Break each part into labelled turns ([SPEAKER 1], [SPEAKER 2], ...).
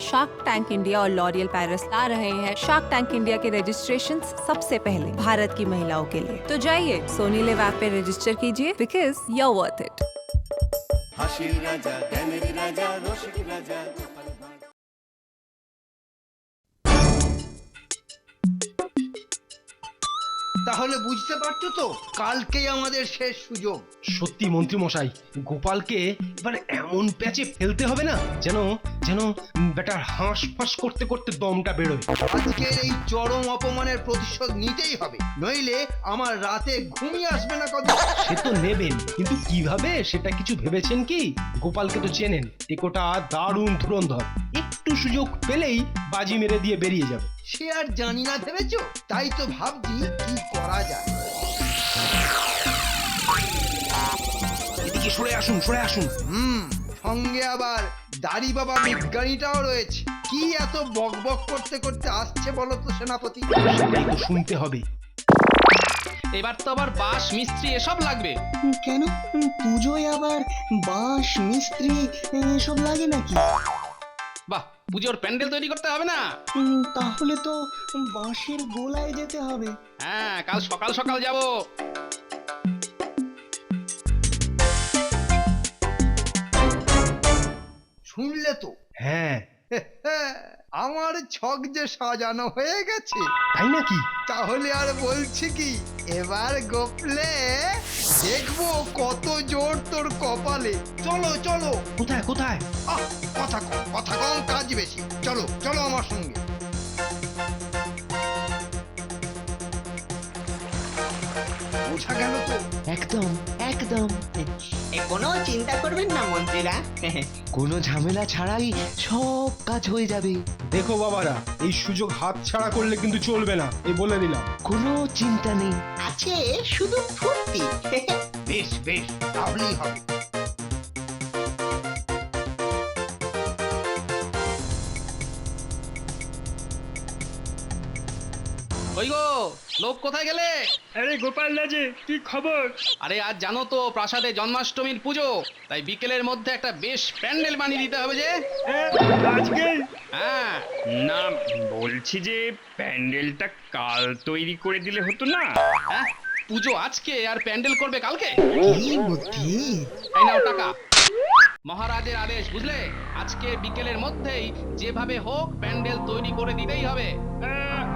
[SPEAKER 1] Shark Tank India और L'Oreal Paris ला रहे हैं शार्क टैंक इंडिया के रजिस्ट्रेशन सबसे पहले भारत की महिलाओं के लिए। तो जाइए सोनी लिव ऐप पे रजिस्टर कीजिए because you are worth it.
[SPEAKER 2] তাহলে বুঝতে পারছো তো, কালকেই আমাদের শেষ সুযোগ।
[SPEAKER 3] সত্যি মন্ত্রী মশাই, গোপালকে এবার এমন প্যাচে ফেলতে হবে না যেন যেন বেটার হাঁস ফাঁস করতে করতে দমটা বেরোয়।
[SPEAKER 2] আজকের এই চরম অপমানের প্রতিশোধ নিতেই হবে, নইলে আমার রাতে ঘুমিয়ে আসবে না কত।
[SPEAKER 3] সে তো নেবেন, কিন্তু কিভাবে সেটা কিছু ভেবেছেন কি? গোপালকে তো চেনেন, টেকোটা দারুণ ধুরন্ধর, একটু সুযোগ পেলেই বাজি মেরে দিয়ে বেরিয়ে যাবে।
[SPEAKER 2] সে আর জানি না ভেবেছো, তাই তো ভাবছি কি করা যায়।
[SPEAKER 3] এদিকে সরে আসুন, সরে আসুন।
[SPEAKER 2] সঙ্গে আবার দাড়ি বাবা বিজ্ঞানীটাও রয়েছে। কি এত বক বক করতে করতে আসছে বলো তো সেনাপতি?
[SPEAKER 3] সেটাই তো শুনতে হবে।
[SPEAKER 4] এবার তো আবার বাঁশ মিস্ত্রি এসব লাগবে।
[SPEAKER 5] কেন, পুজোয় আবার বাঁশ মিস্ত্রি এসব লাগে নাকি?
[SPEAKER 4] বাহ, পুজোর প্যান্ডেল তৈরি করতে হবে না?
[SPEAKER 5] তাহলে তো বাঁশের গোলায় যেতে হবে।
[SPEAKER 4] হ্যাঁ, কাল সকাল সকাল যাব।
[SPEAKER 2] শুনলে তো?
[SPEAKER 3] হ্যাঁ।
[SPEAKER 2] আমার ছক যে সাজানো হয়ে গেছে।
[SPEAKER 3] তাই নাকি?
[SPEAKER 2] তাহলে আর বলছি কি, এবার গোপলে দেখবো কত জোর তোর কপালে। চলো চলো।
[SPEAKER 3] কোথায় কোথায়?
[SPEAKER 2] কথা কম কাজ বেশি। চলো চলো আমার সঙ্গে। বোঝা গেল তো?
[SPEAKER 6] একদম একদম। কোনো চিন্তা করবেন না মন্ত্রীরা, কোনো ঝামেলা ছাড়াই সব কাজ হয়ে যাবে।
[SPEAKER 3] দেখো বাবারা, এই সুযোগ হাত ছাড়া করলে কিন্তু চলবে না, এই বলে দিলাম।
[SPEAKER 6] কোনো চিন্তা নেই,
[SPEAKER 5] আছে শুধু ফুর্তি।
[SPEAKER 2] বেশ বেশ, তাহলেই হবে।
[SPEAKER 4] ওই গো, লোক কোথায় গেলে?
[SPEAKER 7] আরে গোপাল দাজি, কি খবর?
[SPEAKER 4] আরে আজ জানো তো প্রাসাদে জন্মাষ্টমীর পুজো, তাই বিকেলের মধ্যে একটা বেশ প্যান্ডেল বানিয়ে দিতে হবে যে।
[SPEAKER 7] আজকে?
[SPEAKER 4] হ্যাঁ।
[SPEAKER 7] না, বলছি যে প্যান্ডেলটা কাল তৈরি করে দিলে হতো না?
[SPEAKER 4] হ্যাঁ, পুজো আজকে আর প্যান্ডেল করবে কালকে?
[SPEAKER 5] কি বুদ্ধি!
[SPEAKER 4] এই নাও টাকা। মহারাজের আদেশ, বুঝলে? আজকে বিকেলের মধ্যেই যেভাবে হোক প্যান্ডেল তৈরি করে দিতেই হবে।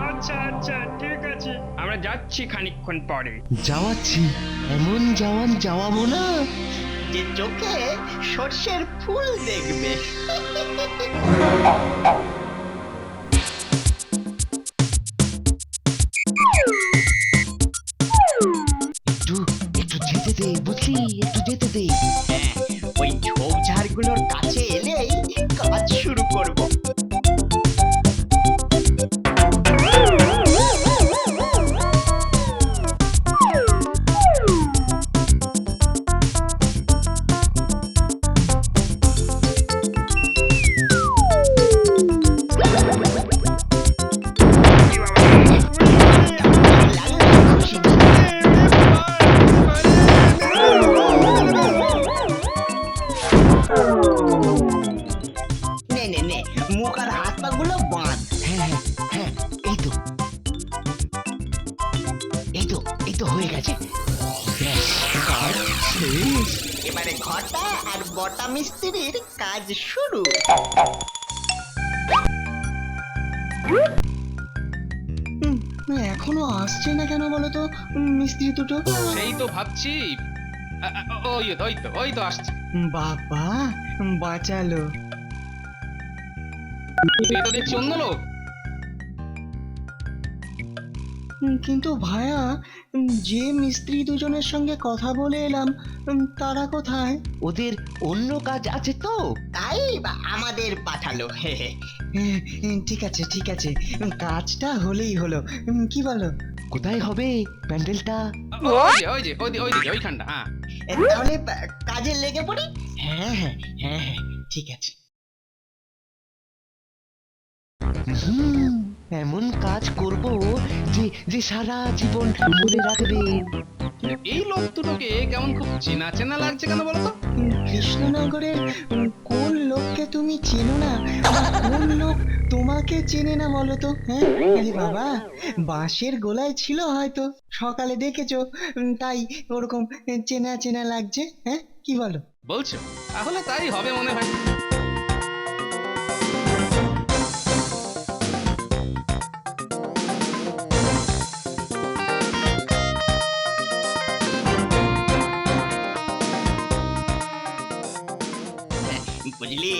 [SPEAKER 7] আচ্ছা আচ্ছা, ঠিক আছে, আমরা যাচ্ছি খানিকক্ষণ পরে।
[SPEAKER 6] যাওয়াচ্ছি, এমন যাওয়ান যাওয়াবো না
[SPEAKER 5] যে চোখে সর্ষের ফুল দেখবে।
[SPEAKER 6] একটু একটু যেতে দে, বুঝলি, একটু যেতে দে।
[SPEAKER 5] ওই ঝোপঝাড়গুলোর কাছে এলেই কাজ শুরু করব। নে নে নে, মুখ আর হাত পা গুলো বাঁধ।
[SPEAKER 6] হ্যাঁ হ্যাঁ হ্যাঁ, এই তো এই তো এই তো হয়ে গেছে। ব্যাস, কাজ শেষ।
[SPEAKER 5] এবারে ঘটা আর বটা মিস্ত্রির কাজ শুরু। এখনো আসছে না কেন বলতো মিস্ত্রি দুটো?
[SPEAKER 4] সেই তো ভাবছি। ওই তো আসছে।
[SPEAKER 5] বাবা, বাঁচালো।
[SPEAKER 4] এই তো দেখছি অন্য লোক।
[SPEAKER 5] কিন্তু ভায়া, যে মিস্ত্রি দুজনের সঙ্গে কথা বলে এলাম তারা কোথায়?
[SPEAKER 6] ওদের অন্য কাজ আছে তো,
[SPEAKER 5] তাই আমাদের পাঠালো। ঠিক আছে ঠিক আছে, কাজটা হলেই হলো, কি বলো?
[SPEAKER 6] কোথায় হবে প্যান্ডেলটা?
[SPEAKER 4] ওইদিকে ওইখানটা। হ্যাঁ,
[SPEAKER 5] তাহলে কাজে লেগে পড়ি। হ্যাঁ হ্যাঁ হ্যাঁ হ্যাঁ, ঠিক আছে।
[SPEAKER 6] এমন কাজ করব যে যে সারা জীবন মনে রাখবেন।
[SPEAKER 4] এই লোক দুটোকে কেমন খুব চেনা চেনা লাগছে কেন বলো তো?
[SPEAKER 5] কৃষ্ণনগরের কোন লোককে তুমি চেনো না, আর কোন লোক তোমাকে চেনে না বলো তো? হ্যাঁ আরে বাবা, বাঁশের গোলায় ছিল হয়তো, সকালে দেখেছো, তাই ওরকম চেনা চেনা লাগছে। হ্যাঁ কি বলো?
[SPEAKER 4] বলছো তাহলে তাই হবে মনে হয়।
[SPEAKER 5] বুঝলি,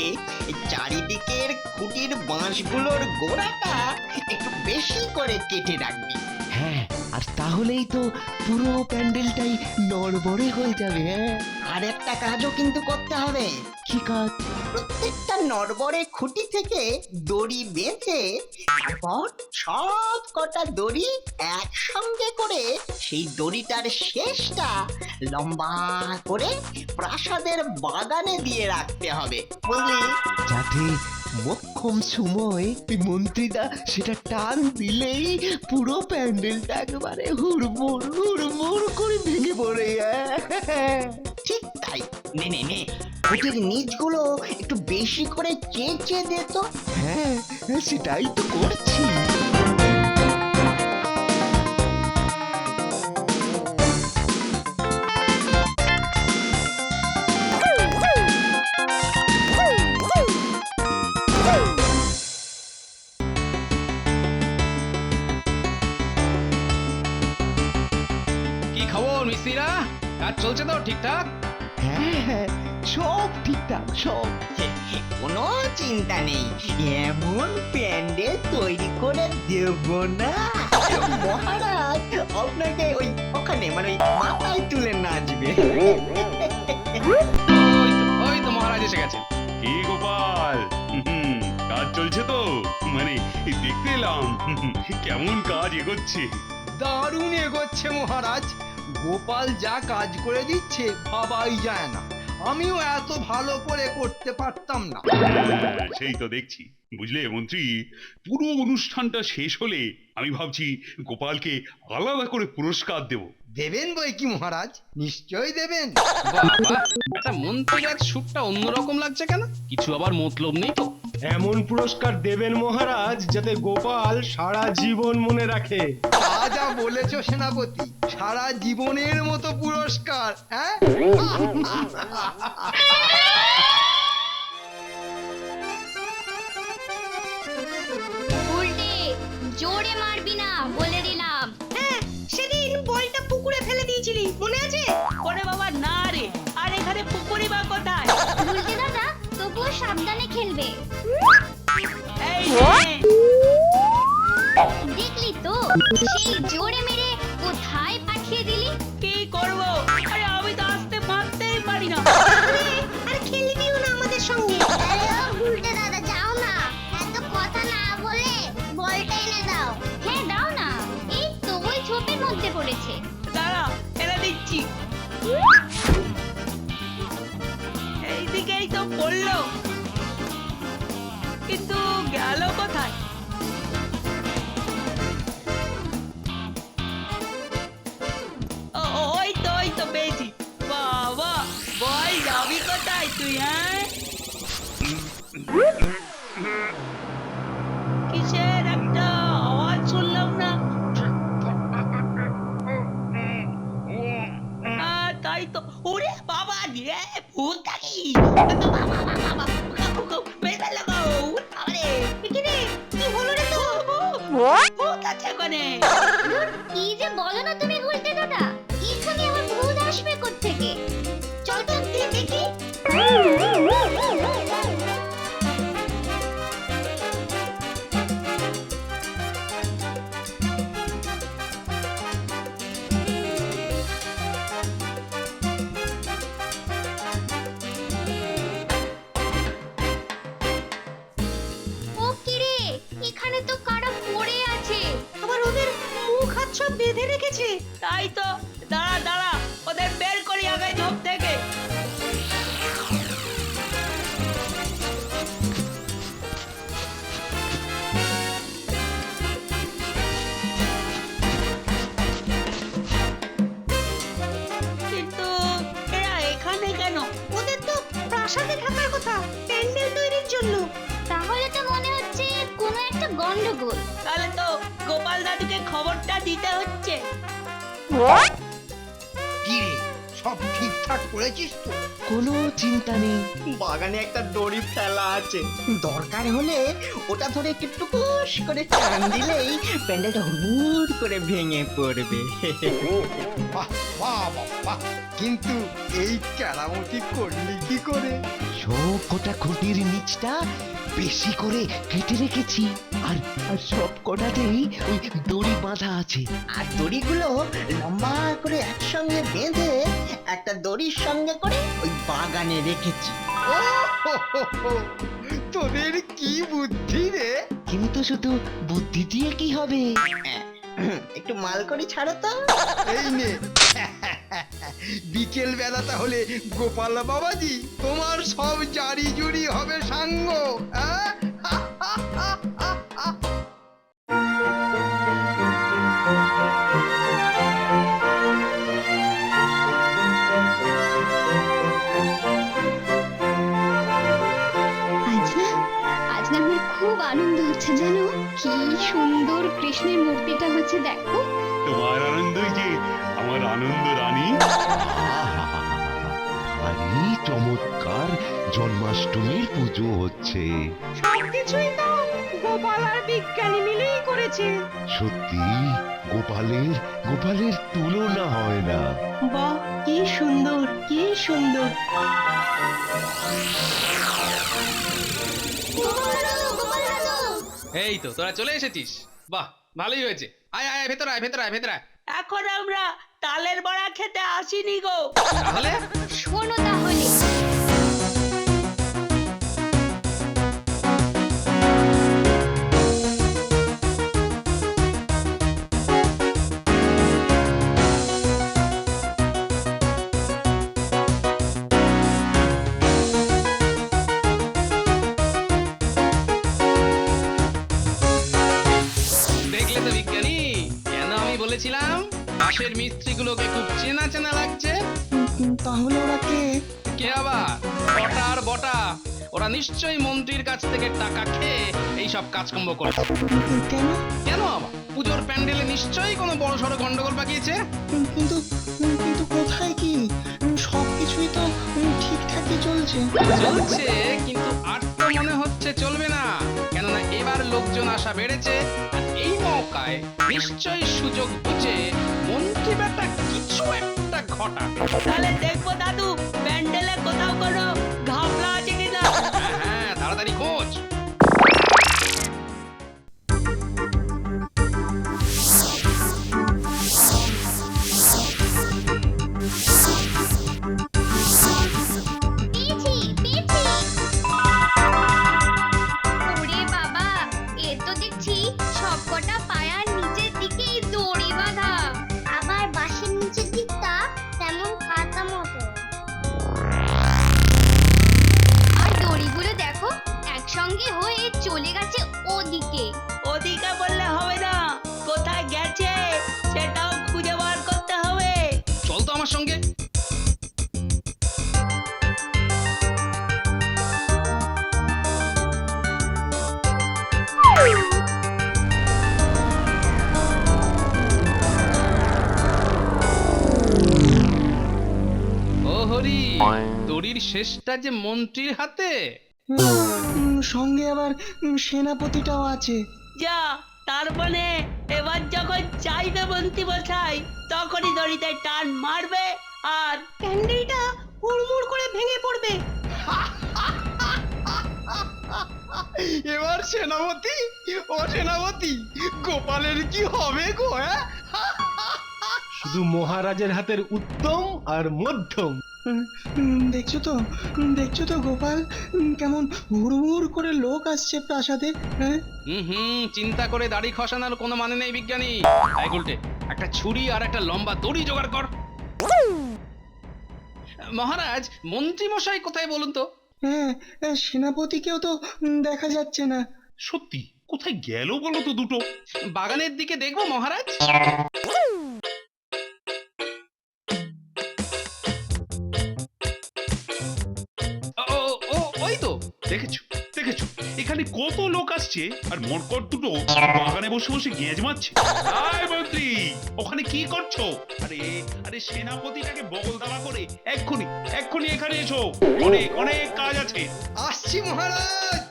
[SPEAKER 5] এই চারিদিকের খুঁটির বাঁশগুলোর গোড়াটা একটু বেশি করে কেটে রাখবি।
[SPEAKER 6] হ্যাঁ, আর তাহলেই তো পুরো প্যান্ডেলটাই নড়বড়ে হয়ে যাবে। হ্যাঁ,
[SPEAKER 5] আর একটা কাজও কিন্তু করতে হবে।
[SPEAKER 6] কি কাজ?
[SPEAKER 5] প্রত্যেকটা নড়বড়ে খুঁটি থেকে দড়ি বেঁধে তারপর সব কটা দড়ি একসঙ্গে করে সেই দড়িটার শেষটা লম্বা করে প্রাসাদের বাগানে দিয়ে রাখতে হবে, বুঝলি?
[SPEAKER 6] যাতে মোক্ষম সময় ওই মন্ত্রীরা সেটা টান দিলেই পুরো প্যান্ডেলটা একেবারে হুড়মুড় হুড়মুড় করে ভেঙে পড়ে।
[SPEAKER 5] ঠিক তাই। নে নে নে, খুঁটির নিচগুলো একটু বেশি করে চেঁচে দে তো।
[SPEAKER 6] হ্যাঁ, সেটাই তো করছি।
[SPEAKER 4] কি খবর মিস্ত্রিরা, কাজ চলছে তো ঠিকঠাক?
[SPEAKER 6] হ্যাঁ হ্যাঁ, সব ঠিকঠাক সব।
[SPEAKER 5] কোনো চিন্তা নেই, এমন প্যান্ডেল তৈরি করে দেব না মহারাজ আপনাকে ওই ওখানে মানে ওই মাথায় তুলে নাচবে।
[SPEAKER 4] ওই তো মহারাজ এসে গেছে।
[SPEAKER 8] কি গোপাল, কাজ চলছে তো? মানে দেখতে এলাম কেমন কাজ এগোচ্ছে।
[SPEAKER 2] দারুণ এগোচ্ছে মহারাজ। গোপাল যা কাজ করে দিচ্ছে ভাবাই যায় না। আমিও এত ভালো করে করতে পারতাম না।
[SPEAKER 8] হ্যাঁ, সেই তো দেখছি। বুঝলে মন্ত্রী, পুরো অনুষ্ঠানটা শেষ হলে আমি ভাবছি গোপালকে আলাদা করে পুরস্কার দেব।
[SPEAKER 2] দেবেন বই কি মহারাজ, নিশ্চয়ই দেবেন।
[SPEAKER 4] বাবা, একটা মন্ত্রীর সুরটা অন্যরকম লাগছে কেন? কিছু আবার মতলব নেই তো?
[SPEAKER 3] এমন পুরস্কার দেবেন মহারাজ যাতে গোপাল সারা জীবন মনে রাখে।
[SPEAKER 2] তা যা বলেছো সেনাপতি, সারা জীবনের মতো পুরস্কার। হ্যাঁ,
[SPEAKER 9] উল্টে জোরে মারবি না বলে দিলাম।
[SPEAKER 10] হ্যাঁ, সেদিন বলটা পুকুরে ফেলে দিয়েছিলি, মনে আছে? ওরে বাবা না রে, আর এখানে পুকুরি বা কোথায়?
[SPEAKER 9] উল্টে দাদা তবুও সাবধানে খেলবে।
[SPEAKER 10] এই নে।
[SPEAKER 9] দেখলি তো সেই জোরে মেরে কোথায় পাঠিয়ে দিলি।
[SPEAKER 10] কি করব? আরে আমি তো আসতে পারতেই পারি না।
[SPEAKER 9] আর খেলবিও না আমাদের সঙ্গে। আরে ও উল্টে দাদা যাও না, এত কথা না বলে বলটা এনে দাও। হ্যাঁ দাও না, এই তো ওই ঝোপের মধ্যে পড়েছে।
[SPEAKER 10] দাঁড়া, এনে দিচ্ছি। এইদিকেই তো পড়লো, কিন্তু গেল কোথায়? ওই তো পেয়েছি। বাবা, বল যাবি কোথায় তুই? হ্যাঁ, কিসের একটা আওয়াজ শুনলাম না? তাই তো। ওরে বাবা রে, ভূত নাকি?
[SPEAKER 9] কি হলো রে তো?
[SPEAKER 10] ভূত আছে ওখানে।
[SPEAKER 9] কি যে বলো না তুমি উল্টে দাদা, এখানে আমার ভূত আসবে কোত্থেকে? চল তো দেখি। ও কি রে, এখানে তো কারা পড়ে আছে।
[SPEAKER 10] আবার ওদের মুখ হাত সব বেঁধে রেখেছে। তাই তো, দাঁড়া দাঁড়া, ওদের বের করি আগে ঝোপ থেকে।
[SPEAKER 9] গন্ডগোল।
[SPEAKER 10] তাহলে তো গোপাল দাদুকে খবরটা দিতে হচ্ছে।
[SPEAKER 2] কি রে, সব ঠিকঠাক করেছিস তো?
[SPEAKER 6] কোনো চিন্তা নেই।
[SPEAKER 5] বাগানে একটা দড়ি ফেলা আছে, দরকার হলে ওটা ধরে একটু টুকুস করে টান দিলেই প্যান্ডেলটা হুড় করে ভেঙে পড়বে।
[SPEAKER 2] বাহ বাহ বাহ, বাহ। কিন্তু এই কেরামতি করলি কি করে?
[SPEAKER 6] সব কটা খুঁটির নিচটা বেশি করে কেটে রেখেছি, আর আর সব কটাতেই ওই দড়ি বাঁধা আছে।
[SPEAKER 5] আর দড়িগুলো লম্বা করে একসঙ্গে বেঁধে একটা দড়ির সঙ্গে করে ওই বাগানে রেখেছি।
[SPEAKER 2] ও হো হো হো, তোদের কি বুদ্ধি রে!
[SPEAKER 6] কিন্তু শুধু বুদ্ধি দিয়ে কি হবে?
[SPEAKER 5] একটু মাল করে ছাড়ো তো।
[SPEAKER 2] এই নে, বিকেল বেলা তাহলে গোপাল বাবাজি তোমার সব জারি জুরি হবে সাঙ্গ। হ্যাঁ?
[SPEAKER 9] আজ না আমার খুব আনন্দ হচ্ছে জানো। কি সুন্দর কৃষ্ণের মূর্তিটা হচ্ছে দেখো।
[SPEAKER 8] তোমার আনন্দই যে আমার আনন্দ রানী।
[SPEAKER 6] ভারী চমৎকার জন্মাষ্টমীর পুজো হচ্ছে।
[SPEAKER 10] সবকিছুই তো গোপাল আর বিজ্ঞানী মিলেই করেছে।
[SPEAKER 6] সত্যি গোপালের তুলনা হয় না।
[SPEAKER 10] বাহ, কি সুন্দর, কি সুন্দর।
[SPEAKER 4] এই তো তোরা চলে এসেছিস, বাহ ভালোই হয়েছে। আয় আয় ভেতর আয়, ভেতর আয়, ভেতর আয়।
[SPEAKER 10] এখন আমরা তালের বড়া খেতে আসিনি গো।
[SPEAKER 4] তাহলে
[SPEAKER 9] শোনো তাহলে,
[SPEAKER 4] দেখলে তো বিজ্ঞানী, কেন আমি বলেছিলাম পাশের মিস্ত্রিগুলোকে খুব চেনা চেনা লাগছে।
[SPEAKER 5] তাহলে ওরা কে?
[SPEAKER 4] কে আবার? বটা আর বটা, ওরা নিশ্চয়ই মন্ত্রীর কাছ থেকে টাকা খেয়ে এই সব কাজকর্ম করেছে।
[SPEAKER 5] কেন?
[SPEAKER 4] কেন আবার? পুজোর প্যান্ডেলে নিশ্চয়ই কোনো বড় সড়ো গন্ডগোল পাকিয়েছে।
[SPEAKER 5] কিন্তু কিন্তু কোথায় কি? সবকিছুই তো ঠিকঠাকই চলছে।
[SPEAKER 4] চলছে, কিন্তু আর তো মনে হচ্ছে চলবে না। কেননা এবার লোকজন আসা বেড়েছে, আর এই মৌকায় নিশ্চয়ই সুযোগ বুঝে মন্ত্রী বেটা কিছু একটা ঘটাবে।
[SPEAKER 10] তাহলে দেখবো দাদু প্যান্ডেলে কোথাও কোনো ঘাপলা আছে কিনা।
[SPEAKER 4] হ্যাঁ হ্যাঁ, তাড়াতাড়ি খোঁজ।
[SPEAKER 9] পেয়েছি পেয়েছি। ওরে বাবা, এ তো দেখছি সবকটা পায়ার নিচের দিকেই দড়ি বাঁধা। আবার বাঁশের নিচের দিকটা তেমন কাটা মতো। আর দড়িগুলো দেখো একসঙ্গে হয়ে চলে গেছে ওদিকে।
[SPEAKER 10] ওদিকে বললে হবে না, কোথায় গেছে সেটাও খুঁজে বার করতে হবে।
[SPEAKER 4] চল তো আমার সঙ্গে। ও হরি, দড়ির শেষটা যে মন্ত্রীর হাতে।
[SPEAKER 5] সঙ্গে আবার সেনাপতিটাও আছে।
[SPEAKER 10] যা, তার মানে এবার যখন চাইবে মন্ত্রী মশাই তখনই দড়িতে টান মারবে আর প্যান্ডেলটা হুড়মুড় করে ভেঙে পড়বে।
[SPEAKER 2] এবার সেনাপতি, ও সেনাপতি, গোপালের কি হবে গো? হ্যাঁ,
[SPEAKER 3] শুধু মহারাজের হাতের উত্তম আর মধ্যম।
[SPEAKER 5] দেখছো তো গোপাল, কেমন হুড়মুড় করে লোক আসছে প্রাসাদে। হ্যাঁ,
[SPEAKER 4] চিন্তা করে দাড়ি খসানোর কোনো মানে নেই বিজ্ঞানী। এই গুলটে, একটা ছুরি আর একটা লম্বা দড়ি জোগাড় কর। মহারাজ, মন্ত্রী মশাই কোথায় বলুন তো?
[SPEAKER 5] হ্যাঁ, সেনাপতিকেও তো দেখা যাচ্ছে না।
[SPEAKER 8] সত্যি কোথায় গেল বলো তো দুটো?
[SPEAKER 4] বাগানের দিকে দেখবো মহারাজ। ওই তো।
[SPEAKER 8] দেখেছো দেখেছো, এখানে কত লোক আসছে আর মরকট দুটো বাগানে বসে বসে গেঁজ মারছে। আয় মন্ত্রী, ওখানে কি করছো? আরে আরে সেনাপতিটাকে বগল দাবা করে এক্ষুনি এক্ষুনি এখানে এসো, অনেক অনেক কাজ আছে।
[SPEAKER 2] আসছি মহারাজ।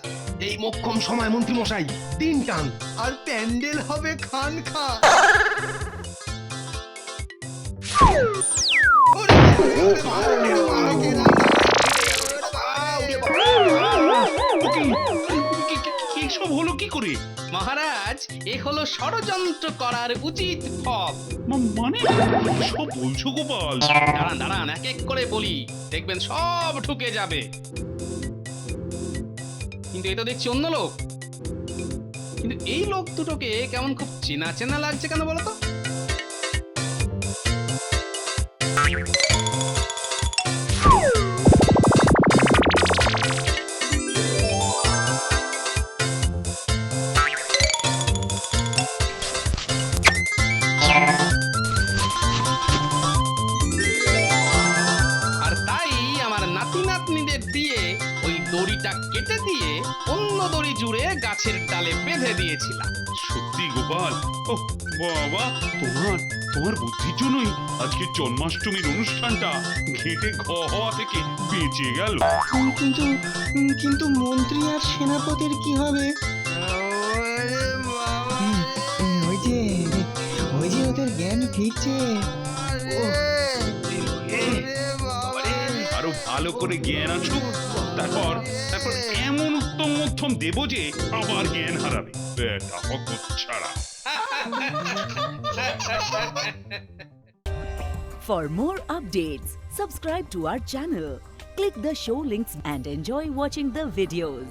[SPEAKER 3] এই মোক্ষম সময় মন্ত্রী মশাই, তিন টান।
[SPEAKER 2] আর প্যান্ডেল হবে খান খান।
[SPEAKER 8] কি সব হলো কি করে?
[SPEAKER 4] মহারাজ, এ হলো ষড়যন্ত্র করার উচিত ফল।
[SPEAKER 8] মানে সব বলছো গোপাল?
[SPEAKER 4] দাঁড়ান দাঁড়ান, এক এক করে বলি, দেখবেন সব ঢুকে যাবে। কিন্তু এটা দেখছি অন্য লোক। কিন্তু এই লোক দুটোকে কেমন খুব চেনা চেনা লাগছে কেন বলো তো? আর তাই আমার নাতি নাতনিদের দিয়ে ওই দড়িটা কেটে দিয়ে অন্য দড়ি জুড়ে গাছের ডালে বেঁধে দিয়েছিলাম।
[SPEAKER 8] সত্যি গোপাল, ও বাবা, তোমার তোমার বুদ্ধির জন্যই আজকে জন্মাষ্টমীর অনুষ্ঠানটা ঘেটে ঘ হওয়া থেকে বেঁচে গেল।
[SPEAKER 5] কিন্তু কিন্তু মন্ত্রী আর সেনাপতির কি হবে?
[SPEAKER 2] ওরে বাবা
[SPEAKER 5] ওই যে ওদের জ্ঞান ফিরছে।
[SPEAKER 8] আরো ভালো করে জ্ঞান আসুক, তারপর তারপর এমন উত্তম মধ্যম দেব যে আবার জ্ঞান হারাবে। বেটা হতচ্ছাড়া।
[SPEAKER 11] For more updates, subscribe to our channel, click the show links and enjoy watching the videos.